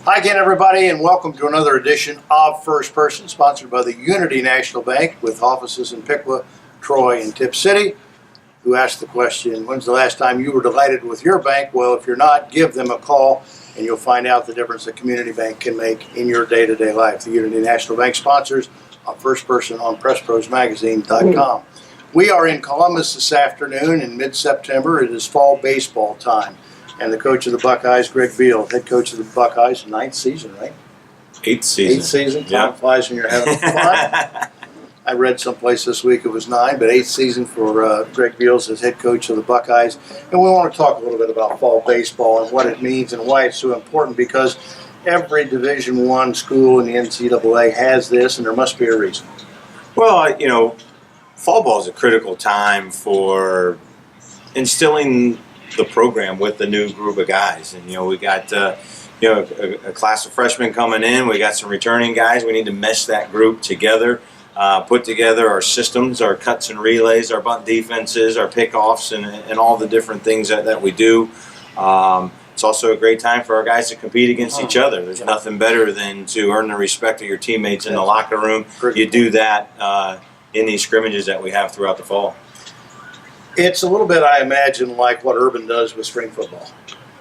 Hi again, everybody, and welcome to another edition of First Person, sponsored by the Unity National Bank with offices in Piqua, Troy, and Tip City. Who asked the question, when's the last time you were delighted with your bank? Well, if you're not, give them a call, and you'll find out the difference that community bank can make in your day-to-day life. The Unity National Bank sponsors of First Person on PressProsMagazine.com. We are in Columbus this afternoon in mid-September. It is fall baseball time. And the coach of the Buckeyes, Greg Beals, head coach of the Buckeyes, 9th season, right? 8th season. 8th season. Time Yeah. flies when you're having fun. I read someplace this week it was 9, but 8th season for Greg Beals as head coach of the Buckeyes. And we want to talk a little bit about fall baseball and what it means and why it's so important, because every Division I school in the NCAA has this, and there must be a reason. Well, fall ball is a critical time for instilling the program with the new group of guys. And, we got, a class of freshmen coming in. We got some returning guys. We need to mesh that group together, put together our systems, our cuts and relays, our bunt defenses, our pickoffs, and all the different things that we do. It's also a great time for our guys to compete against each other. There's nothing better than to earn the respect of your teammates in the locker room. You do that in these scrimmages that we have throughout the fall. It's a little bit, I imagine, like what Urban does with spring football.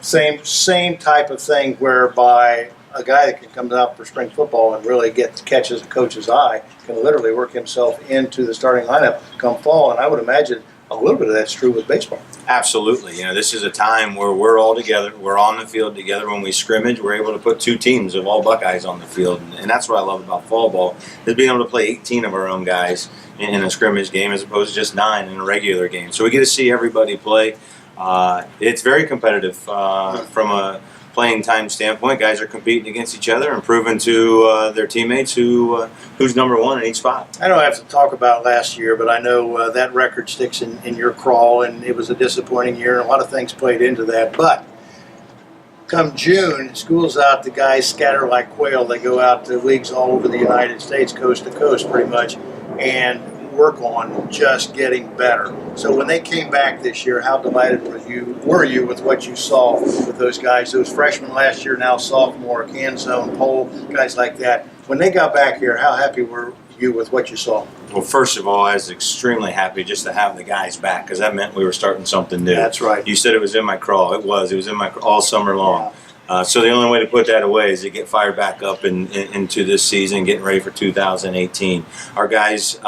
Same type of thing, whereby a guy that can come out for spring football and really catches a coach's eye can literally work himself into the starting lineup come fall. And I would imagine a little bit of that's true with baseball. Absolutely. This is a time where we're all together. We're on the field together. When we scrimmage, we're able to put two teams of all Buckeyes on the field. And that's what I love about fall ball, is being able to play 18 of our own guys in a scrimmage game as opposed to just 9 in a regular game. So we get to see everybody play. It's very competitive from a playing time standpoint. Guys are competing against each other and proving to their teammates who's number one in each spot. I don't have to talk about last year, but I know that record sticks in your crawl, and it was a disappointing year, and a lot of things played into that. But come June, school's out, the guys scatter like quail. They go out to leagues all over the United States, coast to coast pretty much, and work on just getting better. So when they came back this year, how delighted were you with what you saw with those guys? Those freshmen last year, now sophomore, Canzone, Pole, guys like that. When they got back here, how happy were you with what you saw? Well, first of all, I was extremely happy just to have the guys back, because that meant we were starting something new. That's right. You said it was in my crawl. It was in my all summer long. Yeah. So the only way to put that away is to get fired back up into this season, getting ready for 2018. Our guys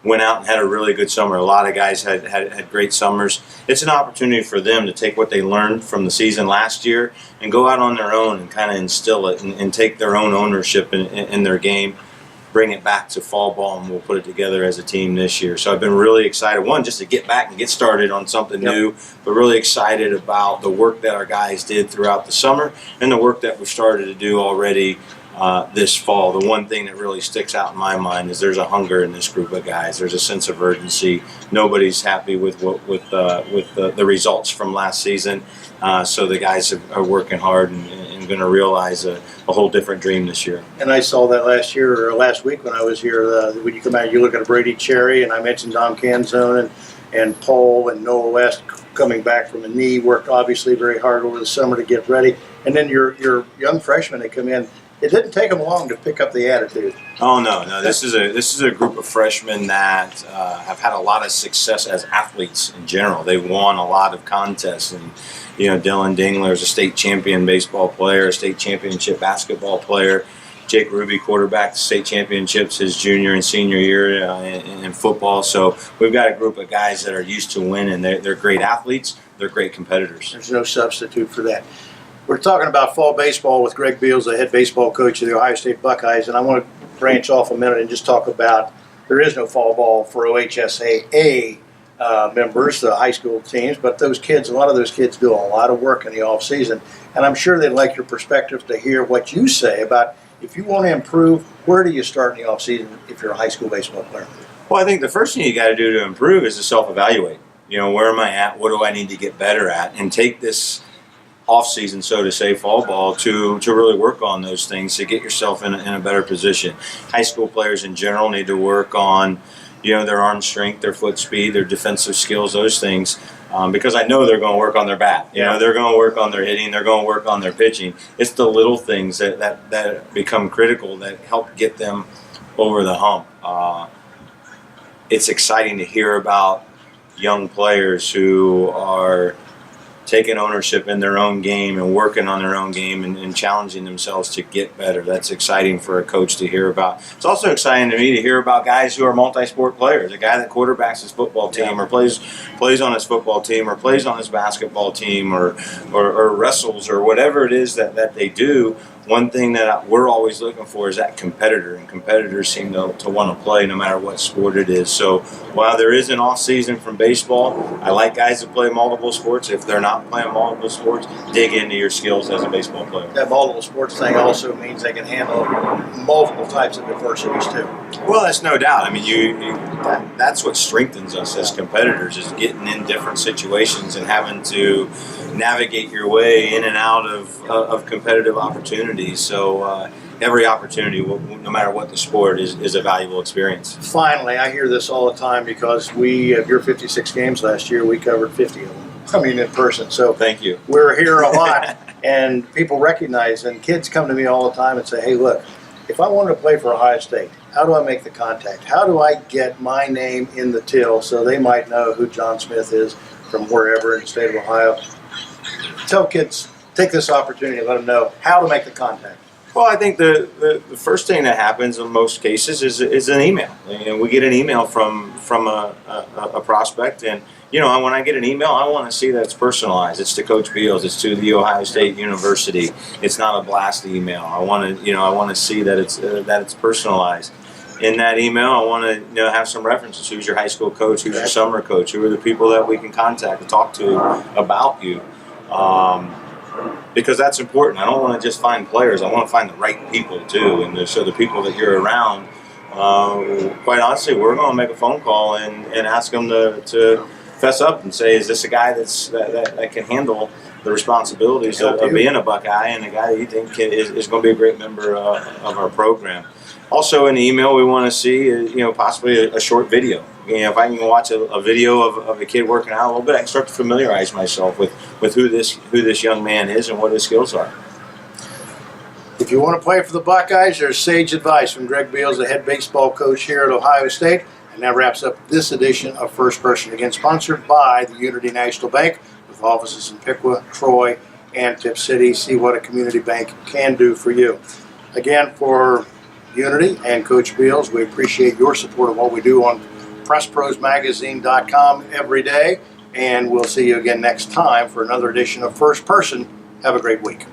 went out and had a really good summer. A lot of guys had great summers. It's an opportunity for them to take what they learned from the season last year and go out on their own and kind of instill it and take their own ownership in their game, bring it back to fall ball, and we'll put it together as a team this year. So I've been really excited, one, just to get back and get started on something new, but really excited about the work that our guys did throughout the summer and the work that we've started to do already this fall. The one thing that really sticks out in my mind is there's a hunger in this group of guys. There's a sense of urgency. Nobody's happy with the results from last season. So the guys are working hard and going to realize a whole different dream this year. And I saw that last week when I was here. When you come out, you look at a Brady Cherry, and I mentioned Dom Canzone and Paul and Noah West coming back from a knee, worked obviously very hard over the summer to get ready. And then your young freshmen that come in, it didn't take them long to pick up the attitude. Oh no! This is a group of freshmen that have had a lot of success as athletes in general. They've won a lot of contests, and Dylan Dingler is a state champion baseball player, a state championship basketball player. Jake Ruby quarterbacked state championships his junior and senior year in football. So we've got a group of guys that are used to winning. They're great athletes. They're great competitors. There's no substitute for that. We're talking about fall baseball with Greg Beals, the head baseball coach of the Ohio State Buckeyes, and I want to branch off a minute and just talk about there is no fall ball for OHSAA members, the high school teams, but a lot of those kids do a lot of work in the off season, and I'm sure they'd like your perspective to hear what you say about if you want to improve, where do you start in the off season if you're a high school baseball player? Well, I think the first thing you got to do to improve is to self-evaluate. Where am I at? What do I need to get better at? And take this off-season, so to say, fall ball, to really work on those things to get yourself in a better position. High school players in general need to work on, their arm strength, their foot speed, their defensive skills, those things. because I know they're going to work on their bat. You know, they're going to work on their hitting. They're going to work on their pitching. It's the little things that become critical that help get them over the hump. It's exciting to hear about young players who are taking ownership in their own game and working on their own game and challenging themselves to get better. That's exciting for a coach to hear about. It's also exciting to me to hear about guys who are multi-sport players, a guy that quarterbacks his football team or plays on his football team or plays on his basketball team or wrestles or whatever it is that they do. One thing that we're always looking for is that competitor, and competitors seem to want to play no matter what sport it is. So while there is an off season from baseball, I like guys that play multiple sports. If they're not playing multiple sports, dig into your skills as a baseball player. That multiple sports thing also means they can handle multiple types of adversities too. Well, that's no doubt. I mean, that's what strengthens us as competitors, is getting in different situations and having to navigate your way in and out of competitive opportunities. So every opportunity, no matter what the sport, is a valuable experience. Finally, I hear this all the time because we, of your 56 games last year, we covered 50 of them. I mean, in person. So thank you. We're here a lot, and people recognize, and kids come to me all the time and say, hey, look, if I wanted to play for Ohio State, how do I make the contact? How do I get my name in the till so they might know who John Smith is from wherever in the state of Ohio? Tell kids, take this opportunity to let them know how to make the contact. Well, I think the first thing that happens in most cases is an email. And we get an email from a prospect, and when I get an email, I want to see that it's personalized. It's to Coach Beals. It's to the Ohio State University. It's not a blast email. I want to see that it's personalized. In that email, I want to have some references. Who's your high school coach? Who's your summer coach? Who are the people that we can contact and talk to about you? Because that's important. I don't want to just find players. I want to find the right people too. And so the people that you're around, quite honestly, we're going to make a phone call and ask them to fess up and say, is this a guy that can handle the responsibilities of being a Buckeye, and a guy that you think is going to be a great member of our program. Also in the email, we want to see, possibly a short video. If I can watch a video of a kid working out a little bit, I can start to familiarize myself with who this young man is and what his skills are. If you want to play for the Buckeyes, there's sage advice from Greg Beals, the head baseball coach here at Ohio State. And that wraps up this edition of First Person, again sponsored by the Unity National Bank, with offices in Piqua, Troy, and Tip City. See what a community bank can do for you. Again, for Unity and Coach Beals, we appreciate your support of what we do on PressProsMagazine.com every day. And we'll see you again next time for another edition of First Person. Have a great week.